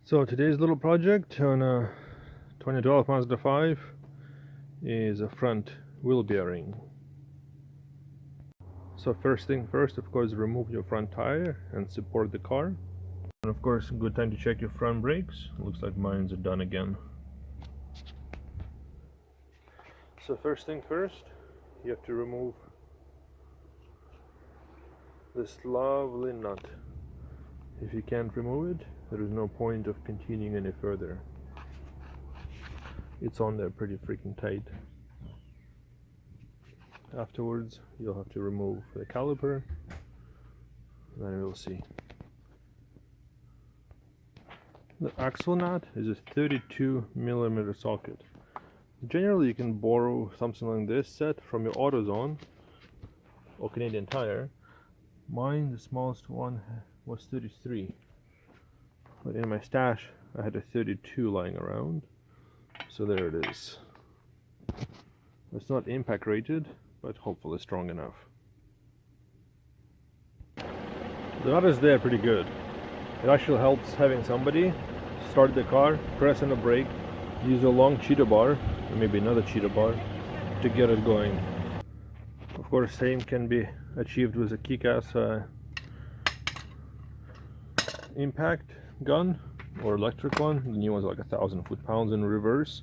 So today's little project on a 2012 Mazda 5 is a front wheel bearing. So first thing first, of course, remove your front tire and support the car. And of course, good time to check your front brakes. Looks like mine's are done again. So first thing first, you have to remove this lovely nut. If you can't remove it, there is no point of continuing any further. It's on there pretty freaking tight. Afterwards, you'll have to remove the caliper, then we'll see. The axle nut is a 32mm socket. Generally, you can borrow something like this set from your AutoZone or Canadian Tire. Mine, the smallest one, was 33. But in my stash, I had a 32 lying around. So there it is. It's not impact rated, but hopefully strong enough. The nut is there pretty good. It actually helps having somebody start the car, press on the brake, use a long cheetah bar, or maybe another cheetah bar, to get it going. Of course, same can be achieved with a kick-ass impact gun or electric one. The new one's like 1,000 foot-pounds in reverse.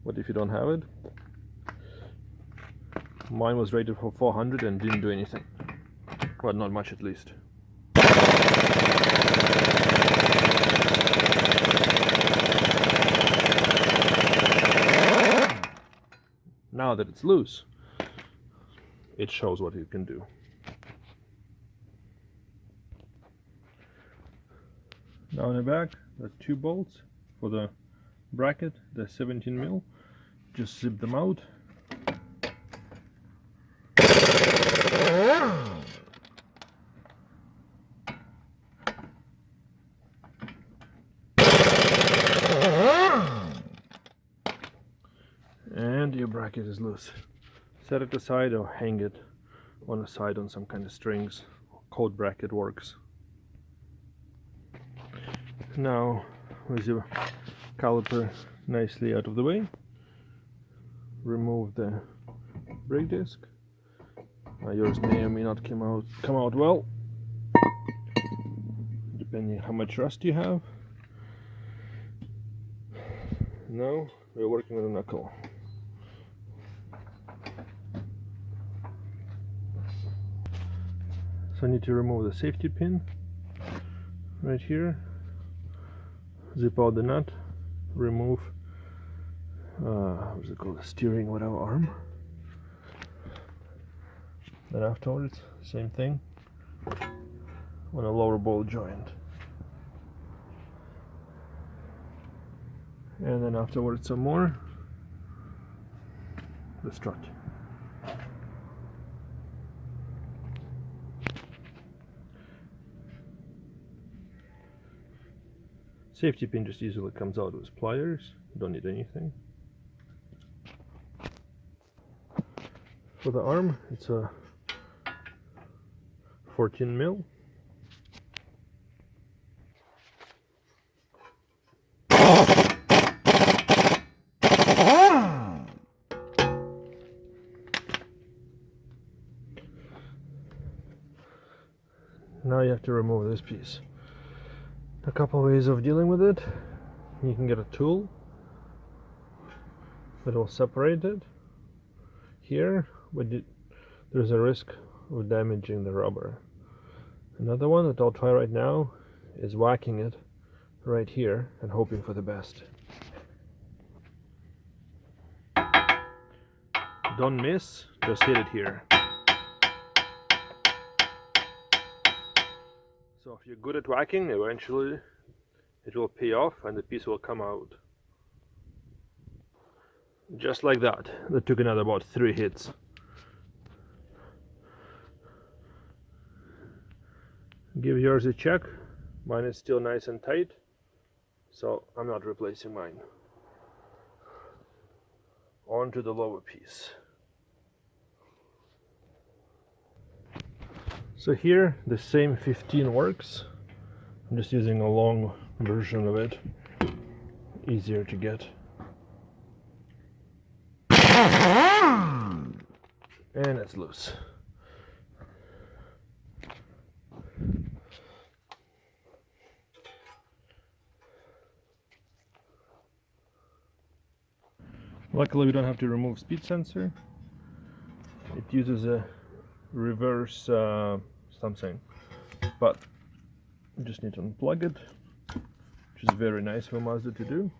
What if you don't have it? Mine was rated for 400 and didn't do anything. Well, not much at least. Now that it's loose, it shows what it can do. Now in the back, there are 2 bolts for the bracket, the 17mm. Just zip them out. And your bracket is loose. Set it aside or hang it on the side on some kind of strings. Cold bracket works. Now, with your caliper nicely out of the way, remove the brake disc. Yours may or may not come out well, depending how much rust you have. Now we're working with a knuckle. So I need to remove the safety pin right here. Zip out the nut, remove what's it called, the steering whatever arm. Then afterwards, same thing on a lower ball joint. And then afterwards some more, the strut. Safety pin just easily comes out with pliers, don't need anything. For the arm, it's a 14mm. Now you have to remove this piece. A couple ways of dealing with it. You can get a tool that will separate it here, but there's a risk of damaging the rubber. Another one that I'll try right now is whacking it right here and hoping for the best. Don't miss, just hit it here. So if you're good at whacking, eventually it will pay off and the piece will come out. Just like that. That took another about 3 hits. Give yours a check. Mine is still nice and tight, so I'm not replacing mine. On to the lower piece. So here the same 15 works. I'm just using a long version of it, easier to get. And it's loose. Luckily we don't have to remove speed sensor. It uses a reverse something, but you just need to unplug it, which is very nice for Mazda to do.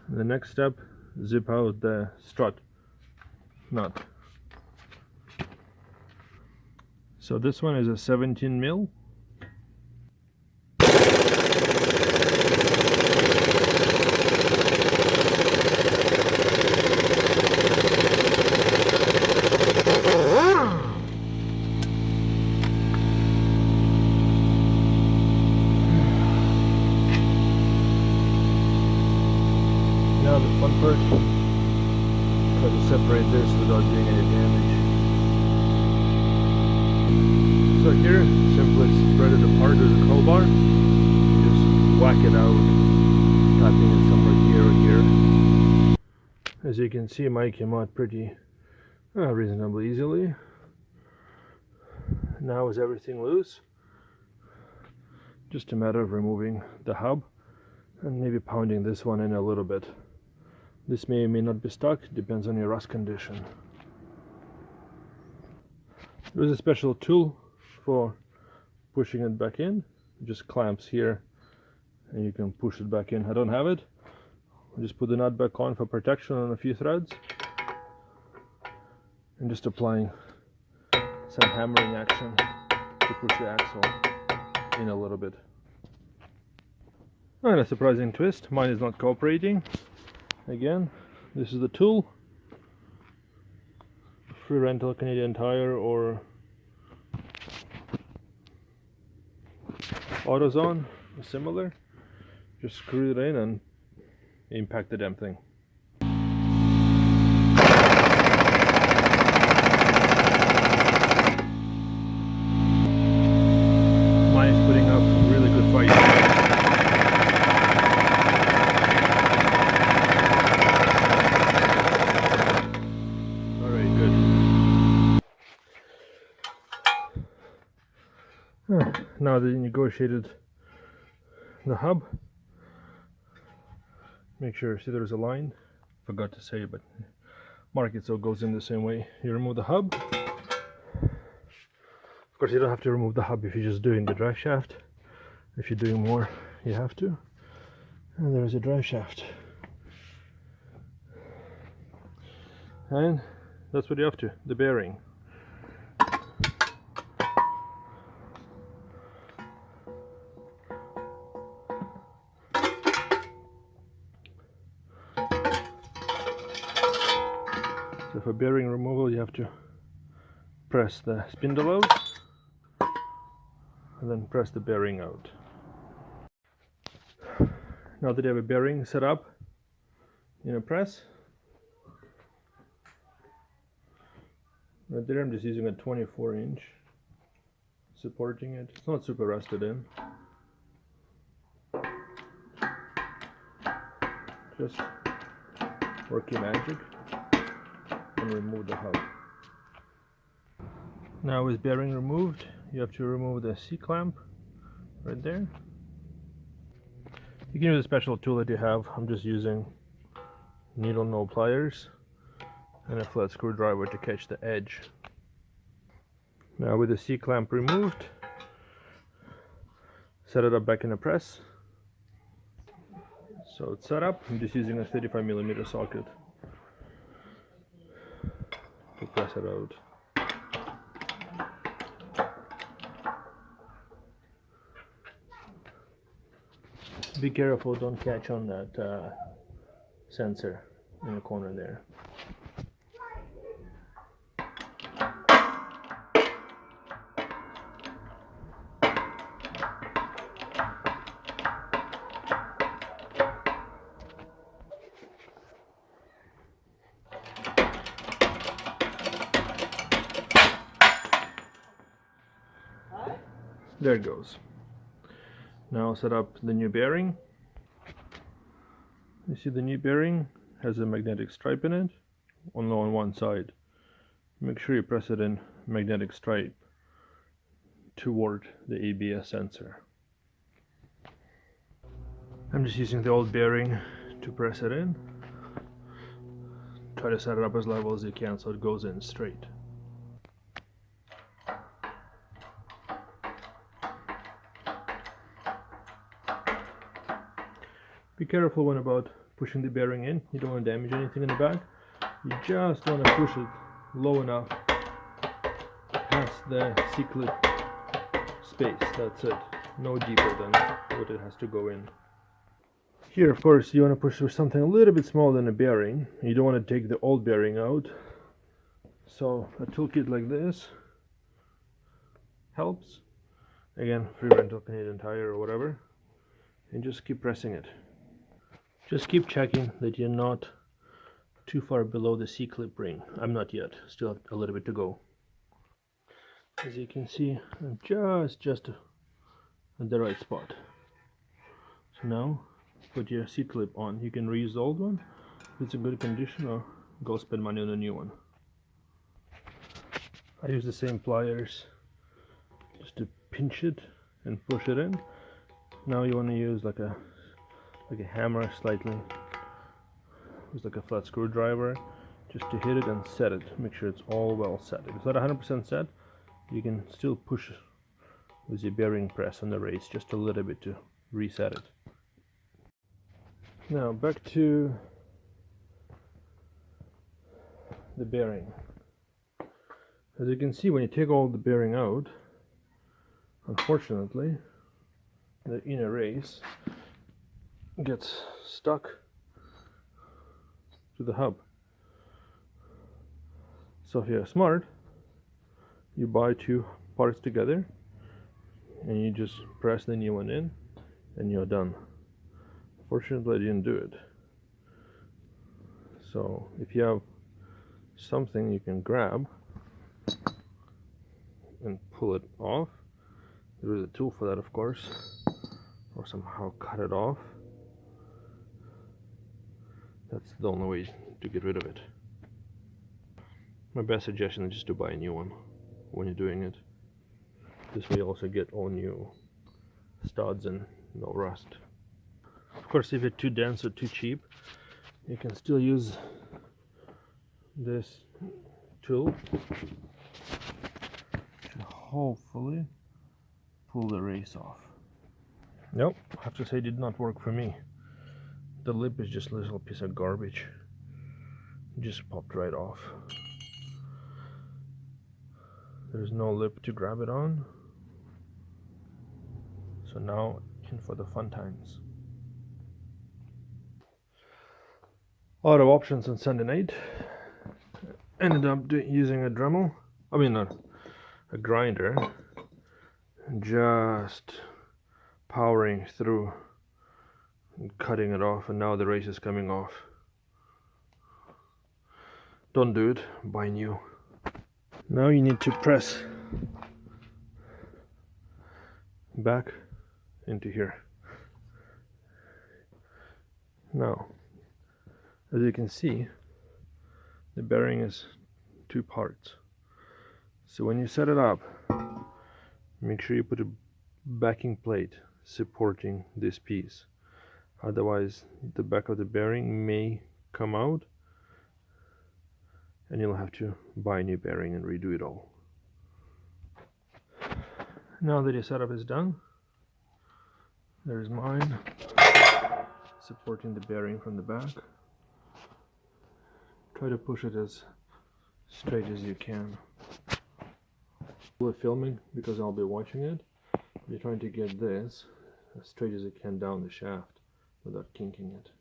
The next step, zip out the strut nut. So this one is a 17 mil. Now the fun part, try to separate this without doing any damage. So here, simply spread it apart with a crowbar, just whack it out, tapping it somewhere here or here. As you can see, mine came out pretty reasonably easily. Now is everything loose? Just a matter of removing the hub and maybe pounding this one in a little bit. This may or may not be stuck, depends on your rust condition. There's a special tool for pushing it back in. It just clamps here and you can push it back in. I don't have it. I'll just put the nut back on for protection on a few threads. And just applying some hammering action to push the axle in a little bit. And a surprising twist, mine is not cooperating. Again, this is the tool. Free rental Canadian Tire or AutoZone, similar. Just screw it in and impact the damn thing. Mine is putting up a really good fight. Now that you negotiated the hub, make sure, see there's a line, forgot to say, but mark it so it goes in the same way. You remove the hub. Of course you don't have to remove the hub if you're just doing the drive shaft. If you're doing more, you have to. And there's a drive shaft. And that's what you're up to, the bearing. So for bearing removal you have to press the spindle out and then press the bearing out. Now that you have a bearing set up in a press, right there I'm just using a 24-inch supporting it. It's not super rusted in. Just work your magic and remove the hub. Now with bearing removed, you have to remove the C-clamp right there. You can use a special tool that you have. I'm just using needle no pliers and a flat screwdriver to catch the edge. Now with the C-clamp removed, set it up back in the press. So it's set up. I'm just using a 35mm socket to press it out. Be careful, don't catch on that sensor in the corner there. There it goes. Now set up the new bearing. You see the new bearing has a magnetic stripe in it, only on one side. Make sure you press it in magnetic stripe toward the ABS sensor. I'm just using the old bearing to press it in. Try to set it up as level as you can so it goes in straight. Be careful when about pushing the bearing in. You don't want to damage anything in the back. You just want to push it low enough past the C-clip space. That's it. No deeper than what it has to go in. Here, of course, you want to push with something a little bit smaller than a bearing. You don't want to take the old bearing out. So a toolkit like this helps. Again, free rental Canadian Tire or whatever. And just keep pressing it. Just keep checking that you're not too far below the C-clip ring. I'm not yet. Still have a little bit to go. As you can see, I'm just at the right spot. So now, put your C-clip on. You can reuse the old one if it's in good condition, or go spend money on a new one. I use the same pliers just to pinch it and push it in. Now you want to use like a hammer slightly, it's like a flat screwdriver, just to hit it and set it. Make sure it's all well set. If it's not 100% set, you can still push with your bearing press on the race just a little bit to reset it. Now back to the bearing. As you can see, when you take all the bearing out, unfortunately the inner race gets stuck to the hub. So if you're smart, you buy two parts together and you just press the new one in and you're done. Fortunately, I didn't do it. So if you have something you can grab and pull it off, there is a tool for that, of course, or somehow cut it off. That's the only way to get rid of it. My best suggestion is just to buy a new one when you're doing it. This way you also get all new studs and no rust. Of course, if it's too dense or too cheap, you can still use this tool to hopefully pull the race off. Nope, I have to say it did not work for me. The lip is just a little piece of garbage. It just popped right off. There's no lip to grab it on. So now in for the fun times. A lot of options on Sunday night. Ended up using a Dremel. A grinder. Just powering through and cutting it off, and now the race is coming off. Don't do it, buy new. Now you need to press back into here. Now, as you can see, the bearing is two parts. So when you set it up, make sure you put a backing plate supporting this piece. Otherwise, the back of the bearing may come out and you'll have to buy a new bearing and redo it all. Now that your setup is done, there's mine supporting the bearing from the back. Try to push it as straight as you can. We're filming because I'll be watching it. You're trying to get this as straight as you can down the shaft without kinking it.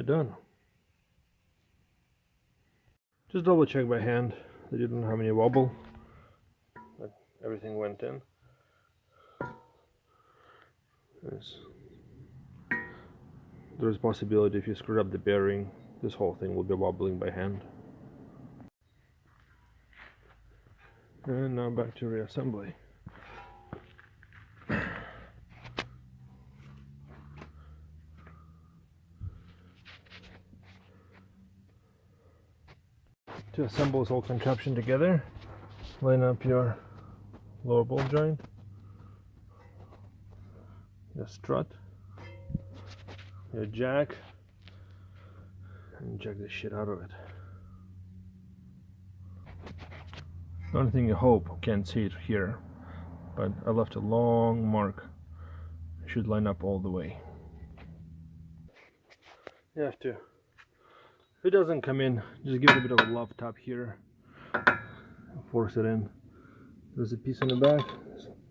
done. Just double check by hand that you don't have any wobble, that everything went in. There's a possibility if you screw up the bearing, this whole thing will be wobbling by hand. And now back to reassembly. To assemble this whole contraption together, line up your lower ball joint, your strut, your jack, and jack the shit out of it. The only thing you hope, can't see it here, but I left a long mark. It should line up all the way. You have to, if it doesn't come in, just give it a bit of a love tap here, force it in. There's a piece in the back,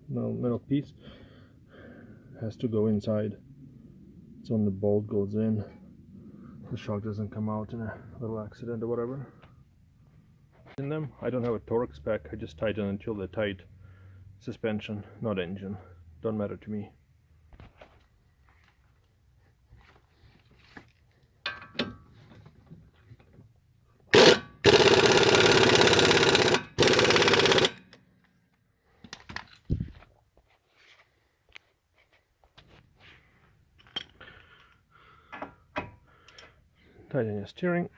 metal piece, has to go inside. It's when the bolt goes in, the shock doesn't come out in a little accident or whatever. In them, I don't have a torque spec, I just tighten until they're tight. Suspension, not engine, don't matter to me. Tighten your steering.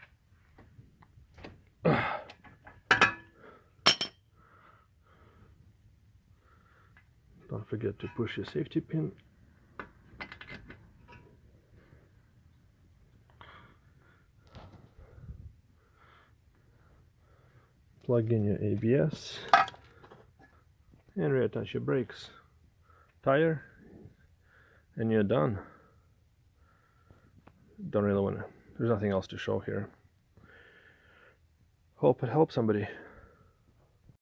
Don't forget to push your safety pin. Plug in your ABS and reattach your brakes, tire, and you're done. Don't really want to, there's nothing else to show here. Hope it helps somebody.